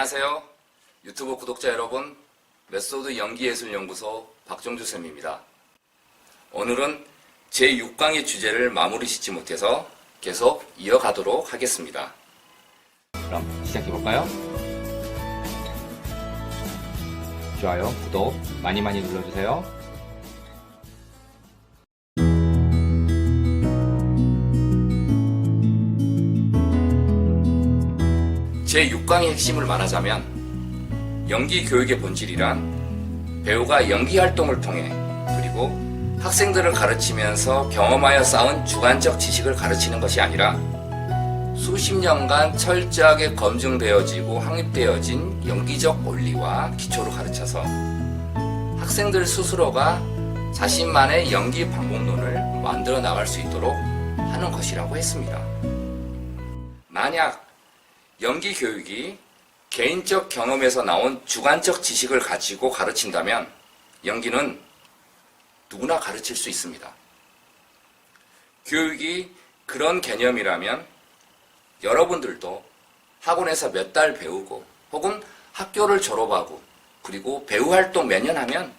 안녕하세요. 유튜브 구독자 여러분, 메소드 연기예술연구소 박종주 쌤입니다. 오늘은 제6강의 주제를 마무리 짓지 못해서 계속 이어가도록 하겠습니다. 그럼 시작해볼까요? 좋아요, 구독 많이 눌러주세요. 제6강의 핵심을 말하자면 연기 교육의 본질이란 배우가 연기 활동을 통해 그리고 학생들을 가르치면서 경험하여 쌓은 주관적 지식을 가르치는 것이 아니라 수십 년간 철저하게 검증되어지고 확립되어진 연기적 원리와 기초를 가르쳐서 학생들 스스로가 자신만의 연기 방법론을 만들어 나갈 수 있도록 하는 것이라고 했습니다. 만약 연기 교육이 개인적 경험에서 나온 주관적 지식을 가지고 가르친다면 연기는 누구나 가르칠 수 있습니다. 교육이 그런 개념이라면 여러분들도 학원에서 몇 달 배우고 혹은 학교를 졸업하고 그리고 배우 활동 몇 년 하면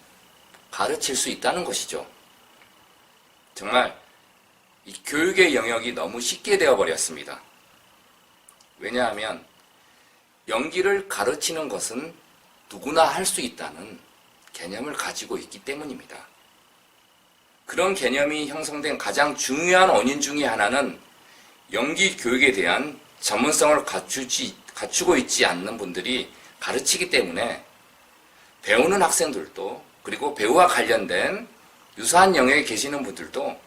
가르칠 수 있다는 것이죠. 정말 이 교육의 영역이 너무 쉽게 되어버렸습니다. 왜냐하면 연기를 가르치는 것은 누구나 할 수 있다는 개념을 가지고 있기 때문입니다. 그런 개념이 형성된 가장 중요한 원인 중에 하나는 연기 교육에 대한 전문성을 갖추고 있지 않는 분들이 가르치기 때문에 배우는 학생들도 그리고 배우와 관련된 유사한 영역에 계시는 분들도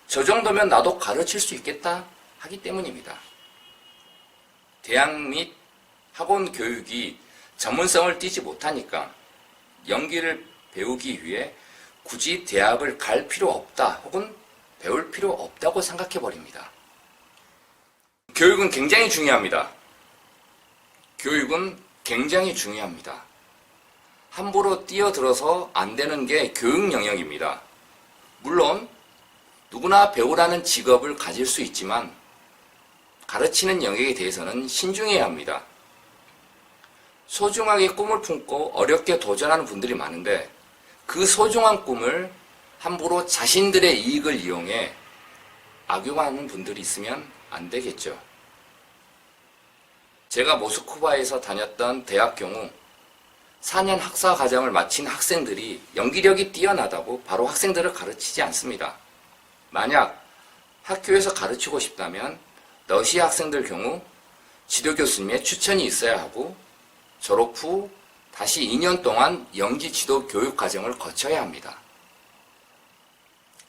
저 정도면 나도 가르칠 수 있겠다 하기 때문입니다. 대학 및 학원 교육이 전문성을 띠지 못하니까 연기를 배우기 위해 굳이 대학을 갈 필요 없다 혹은 배울 필요 없다고 생각해 버립니다. 교육은 굉장히 중요합니다. 교육은 굉장히 중요합니다. 함부로 뛰어들어서 안 되는 게 교육 영역입니다. 물론 누구나 배우라는 직업을 가질 수 있지만 가르치는 영역에 대해서는 신중해야 합니다. 소중하게 꿈을 품고 어렵게 도전하는 분들이 많은데 그 소중한 꿈을 함부로 자신들의 이익을 이용해 악용하는 분들이 있으면 안 되겠죠. 제가 모스크바에서 다녔던 대학 경우 4년 학사 과정을 마친 학생들이 연기력이 뛰어나다고 바로 학생들을 가르치지 않습니다. 만약 학교에서 가르치고 싶다면 러시아 학생들 경우 지도교수님의 추천이 있어야 하고 졸업 후 다시 2년 동안 연기 지도 교육 과정을 거쳐야 합니다.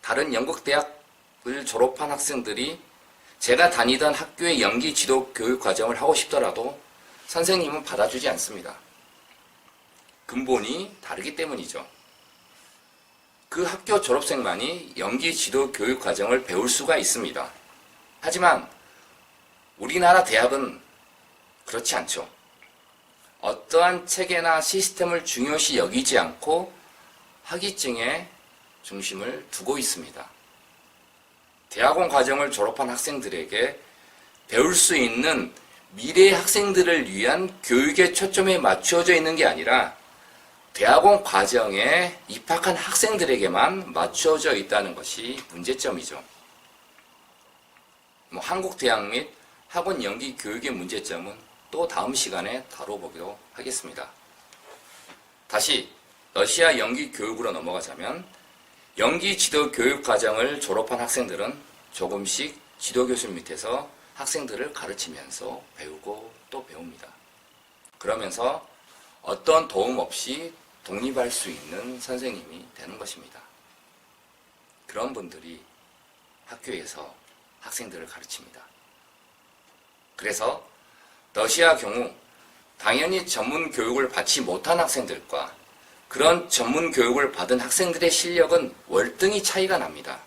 다른 영국 대학을 졸업한 학생들이 제가 다니던 학교의 연기 지도 교육 과정을 하고 싶더라도 선생님은 받아주지 않습니다. 근본이 다르기 때문이죠. 그 학교 졸업생만이 연기 지도 교육 과정을 배울 수가 있습니다. 하지만 우리나라 대학은 그렇지 않죠. 어떠한 체계나 시스템을 중요시 여기지 않고 학위증에 중심을 두고 있습니다. 대학원 과정을 졸업한 학생들에게 배울 수 있는 미래의 학생들을 위한 교육에 초점이 맞추어져 있는 게 아니라 대학원 과정에 입학한 학생들에게만 맞추어져 있다는 것이 문제점이죠. 한국 대학 및 학원 연기 교육의 문제점은 또 다음 시간에 다뤄보기로 하겠습니다. 다시 러시아 연기 교육으로 넘어가자면 연기 지도 교육 과정을 졸업한 학생들은 조금씩 지도교수 밑에서 학생들을 가르치면서 배우고 또 배웁니다. 그러면서 어떤 도움 없이 독립할 수 있는 선생님이 되는 것입니다. 그런 분들이 학교에서 학생들을 가르칩니다. 그래서 러시아 경우 당연히 전문 교육을 받지 못한 학생들과 그런 전문 교육을 받은 학생들의 실력은 월등히 차이가 납니다.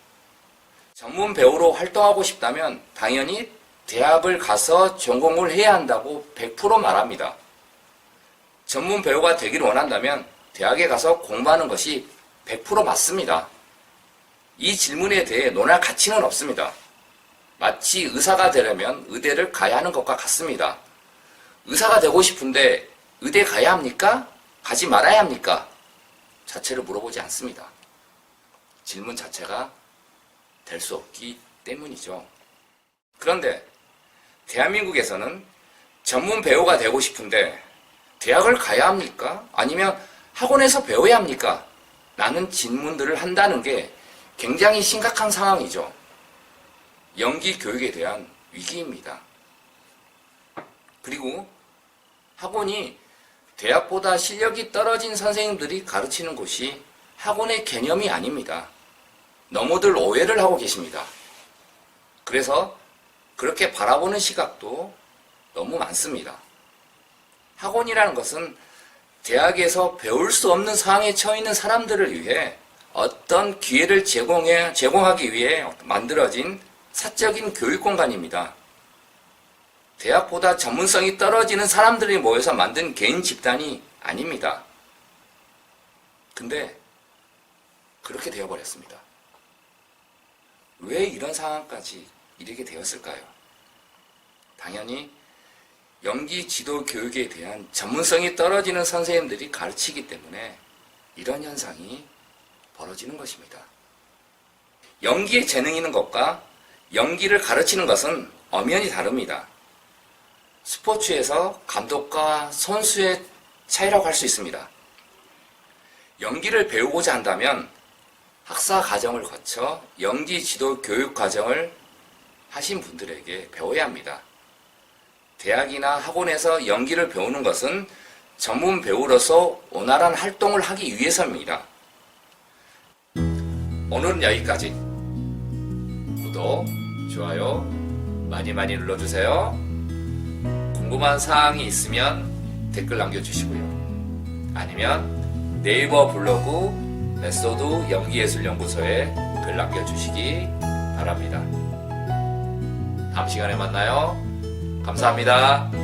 전문 배우로 활동하고 싶다면 당연히 대학을 가서 전공을 해야 한다고 100% 말합니다. 전문 배우가 되기를 원한다면 대학에 가서 공부하는 것이 100% 맞습니다. 이 질문에 대해 논할 가치는 없습니다. 마치 의사가 되려면 의대를 가야 하는 것과 같습니다. 의사가 되고 싶은데 의대 가야 합니까? 가지 말아야 합니까? 자체를 물어보지 않습니다. 질문 자체가 될 수 없기 때문이죠. 그런데 대한민국에서는 전문 배우가 되고 싶은데 대학을 가야 합니까? 아니면 학원에서 배워야 합니까? 라는 질문들을 한다는 게 굉장히 심각한 상황이죠. 연기 교육에 대한 위기입니다. 그리고 학원이 대학보다 실력이 떨어진 선생님들이 가르치는 곳이 학원의 개념이 아닙니다. 너무들 오해를 하고 계십니다. 그래서 그렇게 바라보는 시각도 너무 많습니다. 학원이라는 것은 대학에서 배울 수 없는 상황에 처해 있는 사람들을 위해 어떤 기회를 제공하기 위해 만들어진 사적인 교육 공간입니다. 대학보다 전문성이 떨어지는 사람들이 모여서 만든 개인 집단이 아닙니다. 근데 그렇게 되어버렸습니다. 왜 이런 상황까지 이르게 되었을까요? 당연히 연기 지도 교육에 대한 전문성이 떨어지는 선생님들이 가르치기 때문에 이런 현상이 벌어지는 것입니다. 연기에 재능이 있는 것과 연기를 가르치는 것은 엄연히 다릅니다. 스포츠에서 감독과 선수의 차이라고 할 수 있습니다. 연기를 배우고자 한다면 학사 과정을 거쳐 연기 지도 교육 과정을 하신 분들에게 배워야 합니다. 대학이나 학원에서 연기를 배우는 것은 전문 배우로서 원활한 활동을 하기 위해서입니다. 오늘은 여기까지. 구독, 좋아요 많이 눌러주세요. 궁금한 사항이 있으면 댓글 남겨주시고요. 아니면 네이버 블로그 메소드 연기예술연구소에 글 남겨주시기 바랍니다. 다음 시간에 만나요. 감사합니다.